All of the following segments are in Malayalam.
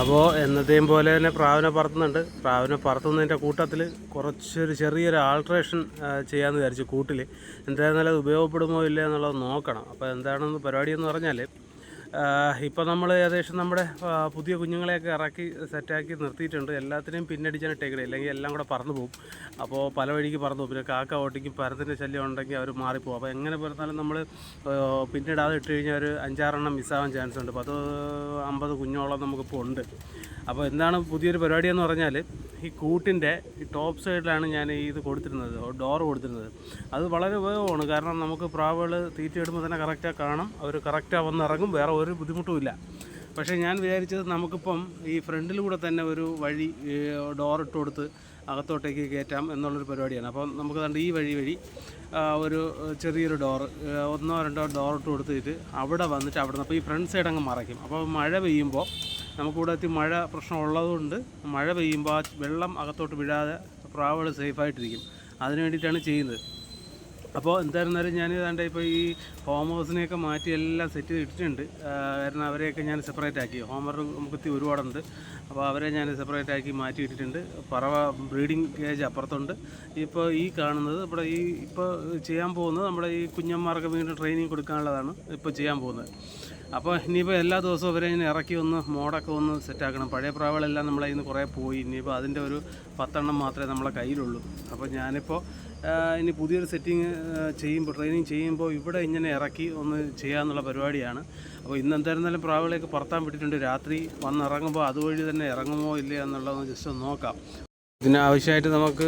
അപ്പോൾ എന്നത്തെയും പോലെ തന്നെ പ്രാവിനെ പറത്തുന്നുണ്ട്. പ്രാവിനെ പറത്തുന്നതിൻ്റെ കൂട്ടത്തിൽ ചെറിയൊരു ആൾട്രേഷൻ ചെയ്യാമെന്ന് വിചാരിച്ചു കൂട്ടിൽ. എന്തായിരുന്നാലും അത് ഉപയോഗപ്പെടുമോ ഇല്ല എന്നുള്ളത് നോക്കണം. അപ്പോൾ എന്താണെന്ന് പരിപാടിയെന്ന് പറഞ്ഞാൽ, ഇപ്പോൾ നമ്മൾ ഏകദേശം നമ്മുടെ പുതിയ കുഞ്ഞുങ്ങളെയൊക്കെ ഇറക്കി സെറ്റാക്കി നിർത്തിയിട്ടുണ്ട്. എല്ലാത്തിനെയും പിന്നടിച്ചാണ് ഇട്ടേക്കണേ, ഇല്ലെങ്കിൽ എല്ലാം കൂടെ പറന്നു പോകും. അപ്പോൾ പല വഴിക്ക് പറന്നു പോകും. പിന്നെ കാക്ക ഓട്ടിക്കും, പരത്തിൻ്റെ ശല്യം ഉണ്ടെങ്കിൽ അവർ മാറിപ്പോകും. അപ്പോൾ എങ്ങനെ പറഞ്ഞാലും നമ്മൾ പിന്നിടാതെ ഇട്ട് കഴിഞ്ഞാൽ ഒരു 5-6 മിസ്സാവാൻ ചാൻസ് ഉണ്ട്. 50 കുഞ്ഞോളം നമുക്കിപ്പോൾ ഉണ്ട്. അപ്പോൾ എന്താണ് പുതിയൊരു പരിപാടി എന്ന് പറഞ്ഞാൽ, ഈ കൂട്ടിൻ്റെ ഈ ടോപ്പ് സൈഡിലാണ് ഞാൻ ഇത് കൊടുത്തിരുന്നത്, ഡോറ് കൊടുത്തിരുന്നത്. അത് വളരെ ഉപയോഗമാണ്. കാരണം നമുക്ക് പ്രാവുകൾ തീറ്റ ഇടുമ്പോൾ തന്നെ കറക്റ്റായി കാണും, അവർ കറക്റ്റായി വന്നിറങ്ങും, വേറെ ഒരു ബുദ്ധിമുട്ടുമില്ല. പക്ഷേ ഞാൻ വിചാരിച്ചത് നമുക്കിപ്പം ഈ ഫ്രണ്ടിലൂടെ തന്നെ ഒരു വഴി ഡോറിട്ട് കൊടുത്ത് അകത്തോട്ടേക്ക് കയറ്റാം എന്നുള്ളൊരു പരിപാടിയാണ്. അപ്പം നമുക്ക് കണ്ട് ഈ വഴി ഒരു ചെറിയൊരു ഡോറ് 1-2 ഡോറിട്ട് കൊടുത്തിട്ട് അവിടെ വന്നിട്ട് അവിടെ നിന്ന് അപ്പോൾ ഈ ഫ്രണ്ട് സൈഡ് അങ്ങ് മറയ്ക്കും. അപ്പോൾ മഴ പെയ്യുമ്പോൾ നമുക്കിവിടെ എത്തി മഴ പ്രശ്നം ഉള്ളതുകൊണ്ട് മഴ പെയ്യുമ്പോൾ ആ വെള്ളം അകത്തോട്ട് വീഴാതെ പ്രാവുകൾ സേഫായിട്ടിരിക്കും. അതിന് വേണ്ടിയിട്ടാണ് ചെയ്യുന്നത്. അപ്പോൾ എന്തായിരുന്നാലും ഞാൻ ഏതാണ്ട് ഇപ്പോൾ ഈ ഹോം ഹൗസിനെയൊക്കെ മാറ്റി എല്ലാം സെറ്റ് ചെയ്തിട്ടുണ്ട്. കാരണം അവരെയൊക്കെ ഞാൻ സെപ്പറേറ്റ് ആക്കി. ഹോമർ നമുക്ക് ഒരുപാടുണ്ട്. അപ്പോൾ അവരെ ഞാൻ സെപ്പറേറ്റ് ആക്കി മാറ്റി ഇട്ടിട്ടുണ്ട്. പറവ ബ്രീഡിംഗ് കേജ് അപ്പുറത്തുണ്ട്. ഇപ്പോൾ ഈ കാണുന്നത് ഇവിടെ ഇപ്പോൾ ചെയ്യാൻ പോകുന്നത് നമ്മുടെ ഈ കുഞ്ഞന്മാർക്ക് വീണ്ടും ട്രെയിനിങ് കൊടുക്കാനുള്ളതാണ് ഇപ്പോൾ ചെയ്യാൻ പോകുന്നത്. അപ്പോൾ ഇനിയിപ്പോൾ എല്ലാ ദിവസവും അവരെ ഇങ്ങനെ ഇറക്കി മോഡൊക്കെ സെറ്റാക്കണം. പഴയ പ്രാവുകളെല്ലാം നമ്മളെ കയ്യിൽ നിന്ന് കുറേ പോയി. ഇനിയിപ്പോൾ അതിൻ്റെ ഒരു 10 മാത്രമേ നമ്മളെ കയ്യിലുള്ളൂ. അപ്പോൾ ഇനി പുതിയൊരു സെറ്റിങ് ട്രെയിനിങ് ചെയ്യുമ്പോൾ ഇവിടെ ഇങ്ങനെ ഇറക്കി ചെയ്യാമെന്നുള്ള പരിപാടിയാണ്. അപ്പോൾ ഇന്ന് എന്തായിരുന്നാലും പ്രാവുകളെയൊക്കെ പറത്താൻ വിട്ടിട്ടുണ്ട്. രാത്രി വന്നിറങ്ങുമ്പോൾ അതുവഴി തന്നെ ഇറങ്ങുമോ ഇല്ലയോ എന്നുള്ളതൊന്ന് ജസ്റ്റ് ഒന്ന് നോക്കാം. ഇതിനാവശ്യമായിട്ട് നമുക്ക്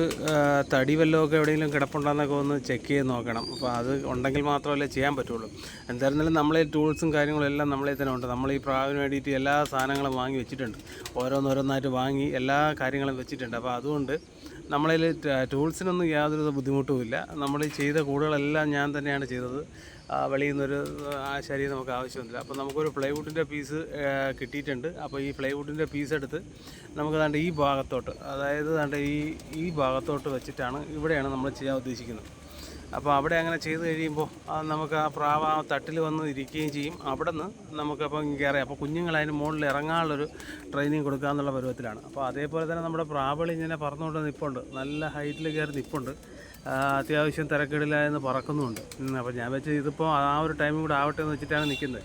തടി വല്ലതുമൊക്കെ എവിടെയെങ്കിലും കിടപ്പുണ്ടെന്നൊക്കെ ചെക്ക് ചെയ്ത് നോക്കണം. അപ്പോൾ അത് ഉണ്ടെങ്കിൽ മാത്രമല്ലേ ചെയ്യാൻ പറ്റുള്ളൂ. എന്തായിരുന്നാലും നമ്മളെ ടൂൾസും കാര്യങ്ങളും എല്ലാം നമ്മളെ തന്നെ ഉണ്ട്. നമ്മൾ ഈ പ്രാവിന് വേണ്ടിയിട്ട് എല്ലാ സാധനങ്ങളും വാങ്ങി വെച്ചിട്ടുണ്ട്. ഓരോന്നോരോന്നായിട്ട് വാങ്ങി എല്ലാ കാര്യങ്ങളും വെച്ചിട്ടുണ്ട്. അപ്പോൾ അതുകൊണ്ട് നമ്മളതിൽ ടൂൾസിനൊന്നും യാതൊരു ബുദ്ധിമുട്ടുമില്ല. നമ്മൾ ചെയ്ത കൂടുകളെല്ലാം ഞാൻ തന്നെയാണ് ചെയ്തത്. വെളിയിൽ നിന്നൊരു ശരി നമുക്ക് ആവശ്യമൊന്നുമില്ല. അപ്പോൾ നമുക്കൊരു പ്ലൈവുഡിൻ്റെ പീസ് കിട്ടിയിട്ടുണ്ട്. അപ്പോൾ ഈ പ്ലൈവുഡിൻ്റെ പീസ് എടുത്ത് നമുക്ക് ദാണ്ട് ഈ ഭാഗത്തോട്ട്, അതായത് ദാണ്ട് ഈ ഭാഗത്തോട്ട് വെച്ചിട്ടാണ് ഇവിടെയാണ് നമ്മൾ ചെയ്യാൻ ഉദ്ദേശിക്കുന്നത്. അപ്പോൾ അവിടെ അങ്ങനെ ചെയ്ത് കഴിയുമ്പോൾ നമുക്ക് ആ പ്രാവ് ആ തട്ടിൽ വന്ന് ഇരിക്കുകയും ചെയ്യും. അവിടെ നിന്ന് നമുക്കപ്പം കയറാം. അപ്പോൾ കുഞ്ഞുങ്ങൾ അതിന് മുകളിൽ ഇറങ്ങാനുള്ളൊരു ട്രെയിനിങ് കൊടുക്കുക എന്നുള്ള പരുവത്തിലാണ്. അപ്പോൾ അതേപോലെ തന്നെ നമ്മുടെ പ്രാവുകൾ ഇങ്ങനെ പറന്നുകൊണ്ട് നിൽപ്പുണ്ട്. നല്ല ഹൈറ്റിൽ കയറി നിൽപ്പുണ്ട്. അത്യാവശ്യം തിരക്കേടില്ലായെന്ന് പറക്കുന്നുമുണ്ട്. അപ്പോൾ ഞാൻ വെച്ച് ഇതിപ്പോൾ ആ ഒരു ടൈമും കൂടെ ആവട്ടെ എന്ന് വെച്ചിട്ടാണ് നിൽക്കുന്നത്.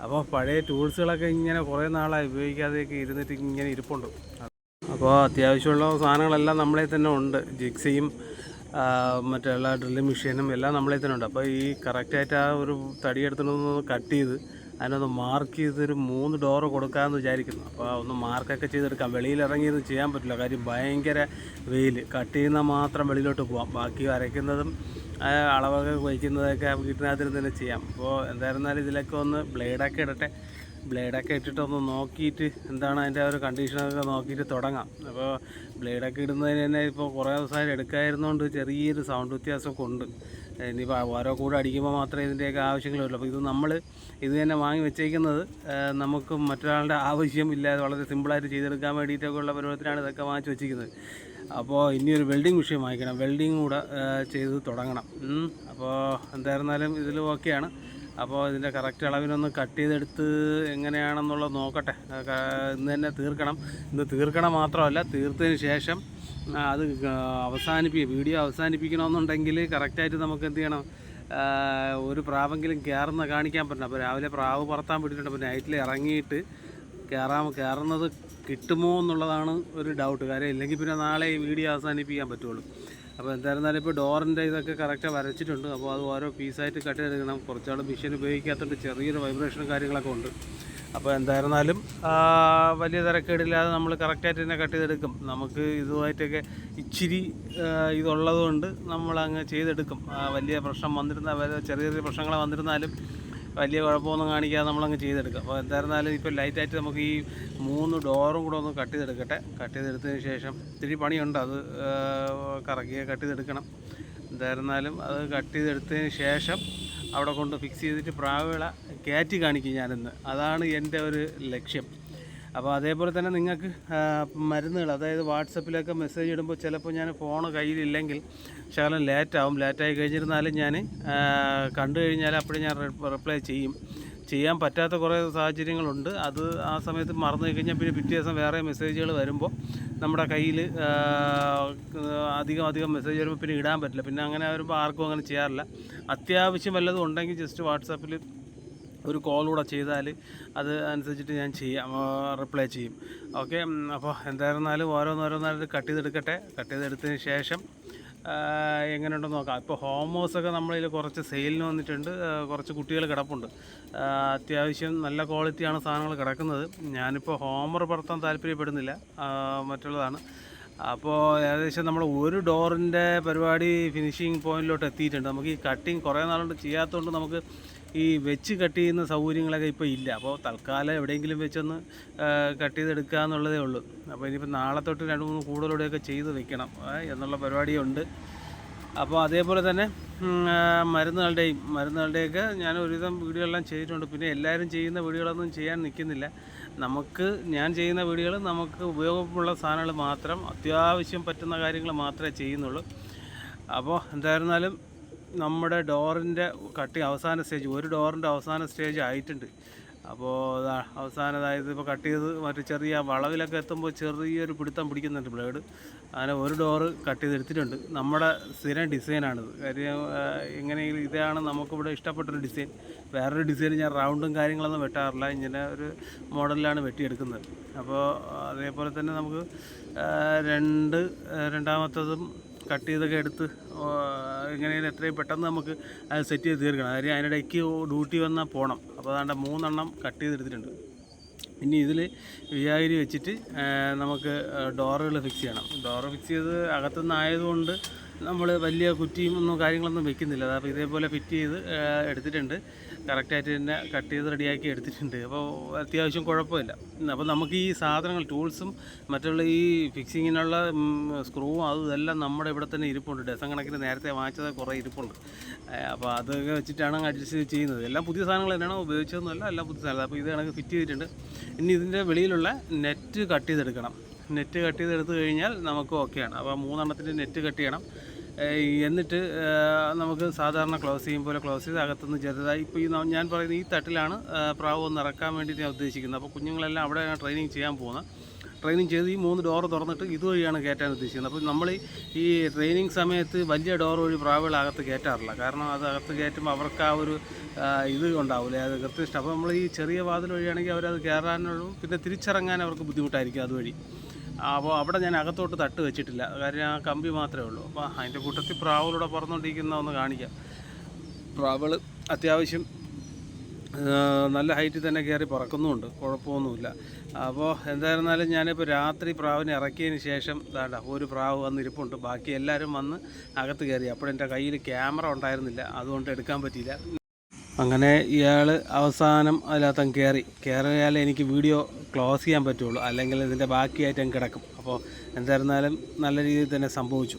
അപ്പോൾ പഴയ ടൂൾസുകളൊക്കെ ഇങ്ങനെ കുറേ നാളായി ഉപയോഗിക്കാതെയൊക്കെ ഇരുന്നിട്ട് ഇങ്ങനെ ഇരിപ്പുണ്ട്. അപ്പോൾ അത്യാവശ്യമുള്ള സാധനങ്ങളെല്ലാം നമ്മളെ തന്നെ ഉണ്ട്. ജിക്സിയും മറ്റുള്ള ഡ്രില്ലിംഗ് മെഷീനും എല്ലാം നമ്മളെ തന്നെ ഉണ്ട്. അപ്പോൾ ഈ കറക്റ്റായിട്ട് ആ ഒരു തടിയെടുത്തൊന്ന് കട്ട് ചെയ്ത് അതിനൊന്ന് മാർക്ക് ചെയ്തൊരു 3 ഡോറ് കൊടുക്കാമെന്ന് വിചാരിക്കുന്നു. അപ്പോൾ ഒന്ന് മാർക്കൊക്കെ ചെയ്തെടുക്കാം. വെളിയിലിറങ്ങിയത് ചെയ്യാൻ പറ്റില്ല. കാര്യം ഭയങ്കര വെയിൽ. കട്ട് ചെയ്യുന്ന മാത്രം വെളിയിലോട്ട് പോകാം. ബാക്കി വരയ്ക്കുന്നതും അളവൊക്കെ വയ്ക്കുന്നതൊക്കെ വീട്ടിനകത്തിൽ തന്നെ ചെയ്യാം. അപ്പോൾ എന്തായിരുന്നാലും ഇതിലൊക്കെ ഒന്ന് ബ്ലേഡൊക്കെ ഇട്ടിട്ടൊന്ന് നോക്കിയിട്ട് എന്താണ് അതിൻ്റെ ഒരു കണ്ടീഷനൊക്കെ നോക്കിയിട്ട് തുടങ്ങാം. അപ്പോൾ ബ്ലേഡൊക്കെ ഇടുന്നതിന് തന്നെ ഇപ്പോൾ കുറേ ദിവസമായിട്ട് എടുക്കാതിരുന്നതുകൊണ്ട് ചെറിയൊരു സൗണ്ട് വ്യത്യാസമൊക്കെ ഉണ്ട്. ഇനിയിപ്പോൾ ഓരോ കൂടെ അടിക്കുമ്പോൾ മാത്രമേ ഇതിൻ്റെയൊക്കെ ആവശ്യങ്ങളുള്ളൂ. അപ്പോൾ ഇത് തന്നെ വാങ്ങി വെച്ചേക്കുന്നത് നമുക്ക് മറ്റൊരാളുടെ ആവശ്യം ഇല്ലാതെ വളരെ സിമ്പിളായിട്ട് ചെയ്തെടുക്കാൻ വേണ്ടിയിട്ടൊക്കെ ഉള്ള പരുവത്തിലാണ് ഇതൊക്കെ വാങ്ങിച്ച് വെച്ചിരിക്കുന്നത്. അപ്പോൾ ഇനിയൊരു വെൽഡിങ് മെഷീൻ വാങ്ങിക്കണം. വെൽഡിങ് കൂടെ ചെയ്ത് തുടങ്ങണം. അപ്പോൾ എന്തായിരുന്നാലും ഇതിൽ ഓക്കെയാണ്. അപ്പോൾ ഇതിൻ്റെ കറക്റ്റ് അളവിനൊന്ന് കട്ട് ചെയ്തെടുത്ത് എങ്ങനെയാണെന്നുള്ളത് നോക്കട്ടെ. ഇന്ന് തന്നെ ഇന്ന് തീർക്കണം മാത്രമല്ല, തീർത്തതിന് ശേഷം അത് വീഡിയോ അവസാനിപ്പിക്കണമെന്നുണ്ടെങ്കിൽ കറക്റ്റായിട്ട് നമുക്ക് എന്ത് ചെയ്യണം, ഒരു പ്രാവെങ്കിലും കാണിക്കാൻ പറ്റണം. അപ്പോൾ രാവിലെ പ്രാവ് പറത്താൻ വിട്ടിട്ടുണ്ട്. അപ്പോൾ നൈറ്റിൽ ഇറങ്ങിയിട്ട് കയറുന്നത് കിട്ടുമോ എന്നുള്ളതാണ് ഒരു ഡൗട്ട്. കാര്യം ഇല്ലെങ്കിൽ പിന്നെ നാളെ ഈ വീഡിയോ അവസാനിപ്പിക്കാൻ പറ്റുള്ളൂ. അപ്പോൾ എന്തായിരുന്നാലും ഇപ്പോൾ ഡോറിൻ്റെ ഇതൊക്കെ കറക്റ്റ് വരച്ചിട്ടുണ്ട്. അപ്പോൾ അത് ഓരോ പീസായിട്ട് കട്ട് ചെയ്തെടുക്കണം. കുറച്ചാൾ മെഷീൻ ഉപയോഗിക്കാത്തതുകൊണ്ട് ചെറിയൊരു വൈബ്രേഷനും കാര്യങ്ങളൊക്കെ ഉണ്ട്. അപ്പോൾ എന്തായിരുന്നാലും വലിയ തിരക്കേടില്ലാതെ നമ്മൾ കറക്റ്റായിട്ട് തന്നെ കട്ട് ചെയ്തെടുക്കും. നമുക്ക് ഇതുമായിട്ടൊക്കെ ഇച്ചിരി ഇതുള്ളതുകൊണ്ട് നമ്മളങ്ങ് ചെയ്തെടുക്കും. വലിയ പ്രശ്നം ചെറിയ പ്രശ്നങ്ങൾ വന്നിരുന്നാലും വലിയ കുഴപ്പമൊന്നും കാണിക്കാതെ നമ്മളങ്ങ് ചെയ്തെടുക്കും. അപ്പോൾ എന്തായിരുന്നാലും ഇപ്പോൾ ലൈറ്റായിട്ട് നമുക്ക് ഈ 3 ഡോറും കൂടെ ഒന്ന് കട്ട് ചെയ്തെടുത്തതിന് ശേഷം ഇത്തിരി പണിയുണ്ട്. അത് കട്ട് ചെയ്തെടുക്കണം. എന്തായിരുന്നാലും അത് കട്ട് ചെയ്തെടുത്തതിന് ശേഷം അവിടെ കൊണ്ട് ഫിക്സ് ചെയ്തിട്ട് പ്രാവുകളെ കയറ്റി കാണിക്കും ഞാനിന്ന്. അതാണ് എൻ്റെ ഒരു ലക്ഷ്യം. അപ്പോൾ അതേപോലെ തന്നെ നിങ്ങൾക്ക് മരുന്നുകൾ, അതായത് വാട്സപ്പിലൊക്കെ മെസ്സേജ് ഇടുമ്പോൾ ചിലപ്പോൾ ഞാൻ ഫോണ് കയ്യിലില്ലെങ്കിൽ ശകലം ലേറ്റായി കഴിഞ്ഞിരുന്നാലും ഞാൻ കണ്ടു കഴിഞ്ഞാൽ അപ്പോഴും ഞാൻ റിപ്ലൈ ചെയ്യും. ചെയ്യാൻ പറ്റാത്ത കുറേ സാഹചര്യങ്ങളുണ്ട്. അത് ആ സമയത്ത് മറന്നു കഴിഞ്ഞാൽ പിന്നെ പിറ്റേ ദിവസം വേറെ മെസ്സേജുകൾ വരുമ്പോൾ നമ്മുടെ കയ്യിൽ അധികം മെസ്സേജ് വരുമ്പോൾ പിന്നെ ഇടാൻ പറ്റില്ല. പിന്നെ അങ്ങനെ വരുമ്പോൾ ആർക്കും അങ്ങനെ ചെയ്യാറില്ല. അത്യാവശ്യം വല്ലതും ഉണ്ടെങ്കിൽ ജസ്റ്റ് വാട്സാപ്പിൽ ഒരു കോളൂടെ ചെയ്താൽ അത് അനുസരിച്ചിട്ട് ഞാൻ റിപ്ലൈ ചെയ്യും. ഓക്കെ, അപ്പോൾ എന്തായിരുന്നാലും ഓരോന്നോരോന്നായിട്ട് കട്ട് ചെയ്തെടുത്തതിന് ശേഷം എങ്ങനെയുണ്ടെന്ന് നോക്കാം. ഇപ്പോൾ ഹോമോസൊക്കെ നമ്മളിൽ കുറച്ച് സെയിലിന് വന്നിട്ടുണ്ട്. കുറച്ച് കുട്ടികൾ കിടപ്പുണ്ട്. അത്യാവശ്യം നല്ല ക്വാളിറ്റിയാണ് സാധനങ്ങൾ കിടക്കുന്നത്. ഞാനിപ്പോൾ ഹോമർ പറത്താൻ താല്പര്യപ്പെടുന്നില്ല, മറ്റുള്ളതാണ്. അപ്പോൾ ഏകദേശം നമ്മൾ ഒരു ഡോറിൻ്റെ പരിപാടി ഫിനിഷിങ് പോയിന്റിലോട്ട് എത്തിയിട്ടുണ്ട്. നമുക്ക് ഈ കട്ടിങ് കുറേ നാളുകൊണ്ട് ചെയ്യാത്തതുകൊണ്ട് നമുക്ക് ഈ വെച്ച് കട്ട് ചെയ്യുന്ന സൗകര്യങ്ങളൊക്കെ ഇപ്പോൾ ഇല്ല. അപ്പോൾ തൽക്കാലം എവിടെയെങ്കിലും വെച്ചൊന്ന് കട്ട് ചെയ്തെടുക്കുക എന്നുള്ളതേ ഉള്ളൂ. അപ്പോൾ ഇനിയിപ്പോൾ നാളെ തൊട്ട് 2-3 കൂടുതലൂടെയൊക്കെ ചെയ്ത് വെക്കണം എന്നുള്ള പരിപാടിയുണ്ട്. അപ്പോൾ അതേപോലെ തന്നെ മരുന്നുകളുടെയൊക്കെ ഞാൻ ഒരുവിധം വീഡിയോകളെല്ലാം ചെയ്തിട്ടുണ്ട്. പിന്നെ എല്ലാവരും ചെയ്യുന്ന വീഡിയോകളൊന്നും ചെയ്യാൻ നിൽക്കുന്നില്ല. ഞാൻ ചെയ്യുന്ന വീഡിയോകൾ നമുക്ക് ഉപയോഗമുള്ള സാധനങ്ങൾ മാത്രം, അത്യാവശ്യം പറ്റുന്ന കാര്യങ്ങൾ മാത്രമേ ചെയ്യുന്നുള്ളൂ. അപ്പോൾ എന്തായിരുന്നാലും നമ്മുടെ ഡോറിൻ്റെ അവസാന സ്റ്റേജ്, ഒരു ഡോറിൻ്റെ അവസാന സ്റ്റേജ് ആയിട്ടുണ്ട്. അപ്പോൾ അവസാനതായത് ഇപ്പോൾ കട്ട് ചെയ്ത് മറ്റു ചെറിയ വളവിലൊക്കെ എത്തുമ്പോൾ ചെറിയൊരു പിടുത്തം ബ്ലേഡ്. അങ്ങനെ ഒരു ഡോറ് കട്ട് ചെയ്തെടുത്തിട്ടുണ്ട്. നമ്മുടെ സ്ഥിരം ഡിസൈനാണിത്. കാര്യം എങ്ങനെയെങ്കിലും ഇതാണ് നമുക്കിവിടെ ഇഷ്ടപ്പെട്ടൊരു ഡിസൈൻ. വേറൊരു ഡിസൈൻ ഞാൻ റൗണ്ടും കാര്യങ്ങളൊന്നും വെട്ടാറില്ല, ഇങ്ങനെ ഒരു മോഡലിലാണ് വെട്ടിയെടുക്കുന്നത്. അപ്പോൾ അതേപോലെ തന്നെ നമുക്ക് രണ്ടാമത്തതും കട്ട് ചെയ്തൊക്കെ എടുത്ത് എങ്ങനെയാലും എത്രയും പെട്ടെന്ന് നമുക്ക് അത് സെറ്റ് ചെയ്ത് തീർക്കണം. കാര്യം അതിനിടയ്ക്ക് ഡ്യൂട്ടി വന്നാൽ പോകണം. അപ്പോൾ അതാണ്ട് 3 എണ്ണം കട്ട് ചെയ്തെടുത്തിട്ടുണ്ട്. ഇനി ഇതിൽ വിചാരി വെച്ചിട്ട് നമുക്ക് ഡോറുകൾ ഫിക്സ് ചെയ്യണം. ഡോറ് ഫിക്സ് ചെയ്ത് അകത്തുനിന്ന് ആയതുകൊണ്ട് നമ്മൾ വലിയ കുറ്റിയും കാര്യങ്ങളൊന്നും വെക്കുന്നില്ല. അപ്പോൾ ഇതേപോലെ ഫിറ്റ് ചെയ്ത് എടുത്തിട്ടുണ്ട്. കറക്റ്റായിട്ട് തന്നെ കട്ട് ചെയ്ത് റെഡിയാക്കി എടുത്തിട്ടുണ്ട്. അപ്പോൾ അത്യാവശ്യം കുഴപ്പമില്ല. അപ്പോൾ നമുക്ക് ഈ സാധനങ്ങൾ, ടൂൾസും മറ്റുള്ള ഈ ഫിക്സിങ്ങിനുള്ള സ്ക്രൂവും ഇതെല്ലാം നമ്മുടെ ഇവിടെ തന്നെ ഇരിപ്പുണ്ട്. ഡസൻ കണക്കിന് നേരത്തെ വാങ്ങിച്ചത് കുറേ ഇരിപ്പുണ്ട്. അപ്പോൾ അതൊക്കെ വെച്ചിട്ടാണ് അഡ്ജസ്റ്റ് ചെയ്യുന്നത്. എല്ലാം പുതിയ സാധനങ്ങൾ തന്നെയാണ്, ഉപയോഗിച്ചതൊന്നുമല്ല, എല്ലാം പുതിയ സാധനം. അപ്പോൾ ഇത് കണക്ക് ഫിറ്റ് ചെയ്തിട്ടുണ്ട്. ഇനി ഇതിൻ്റെ വെളിയിലുള്ള നെറ്റ് കട്ട് ചെയ്തെടുക്കണം. നെറ്റ് കട്ട് ചെയ്തെടുത്ത് കഴിഞ്ഞാൽ നമുക്ക് ഓക്കെയാണ്. അപ്പോൾ 3 എണ്ണത്തിൻ്റെ നെറ്റ് കട്ട് ചെയ്യണം. എന്നിട്ട് നമുക്ക് സാധാരണ ക്ലോസ് ചെയ്യും പോലെ ക്ലോസ് ചെയ്ത് അകത്തുനിന്ന് ചെറുതായി, ഇപ്പോൾ ഞാൻ പറയുന്ന ഈ തട്ടിലാണ് പ്രാവ് ഒന്ന് ഇറക്കാൻ വേണ്ടിയിട്ട് ഞാൻ ഉദ്ദേശിക്കുന്നത്. അപ്പോൾ കുഞ്ഞുങ്ങളെല്ലാം അവിടെയാണ് ട്രെയിനിങ് ചെയ്യാൻ പോകുന്നത്. ട്രെയിനിങ് ചെയ്ത് ഈ 3 ഡോറ് തുറന്നിട്ട് ഇതുവഴിയാണ് കയറ്റാൻ ഉദ്ദേശിക്കുന്നത്. അപ്പോൾ നമ്മൾ ഈ ട്രെയിനിങ് സമയത്ത് വലിയ ഡോർ വഴി പ്രാവുകൾ അകത്ത് കയറ്റാറില്ല. കാരണം അത് അകത്ത് കയറ്റുമ്പോൾ അവർക്ക് ആ ഒരു ഇത് ഉണ്ടാവില്ല, അത് കൃത്യനിഷ്ഠ. അപ്പോൾ നമ്മൾ ഈ ചെറിയ വാതിൽ വഴിയാണെങ്കിൽ അവരത് കയറാനുള്ളൂ, പിന്നെ തിരിച്ചിറങ്ങാൻ അവർക്ക് ബുദ്ധിമുട്ടായിരിക്കും അതുവഴി. അപ്പോൾ അവിടെ ഞാൻ അകത്തോട്ട് തട്ട് വെച്ചിട്ടില്ല, കാര്യം ആ കമ്പി മാത്രമേ ഉള്ളൂ. അപ്പോൾ അതിൻ്റെ കൂട്ടത്തിൽ പ്രാവുകളുടെ പറന്നുകൊണ്ടിരിക്കുന്ന ഒന്ന് കാണിക്കാം. പ്രാവുകൾ അത്യാവശ്യം നല്ല ഹൈറ്റിൽ തന്നെ കയറി പറക്കുന്നുമുണ്ട്, കുഴപ്പമൊന്നുമില്ല. അപ്പോൾ എന്തായിരുന്നാലും ഞാനിപ്പോൾ രാത്രി പ്രാവിനെ ഇറക്കിയതിന് ശേഷം ഒരു പ്രാവ് വന്നിരിപ്പുണ്ട്. ബാക്കി എല്ലാവരും വന്ന് അകത്ത് കയറി. അപ്പോഴെൻ്റെ കയ്യിൽ ക്യാമറ ഉണ്ടായിരുന്നില്ല, അതുകൊണ്ട് എടുക്കാൻ പറ്റിയില്ല. അങ്ങനെ ഇയാൾ അവസാനം അതിനകത്തങ്ങ് കയറിയാലേ എനിക്ക് വീഡിയോ ക്ലോസ് ചെയ്യാൻ പറ്റുള്ളൂ, അല്ലെങ്കിൽ ഇതിൻ്റെ ബാക്കിയായിട്ട് അങ്ങ് കിടക്കും. അപ്പോൾ എന്തായിരുന്നാലും നല്ല രീതിയിൽ തന്നെ സംഭവിച്ചു.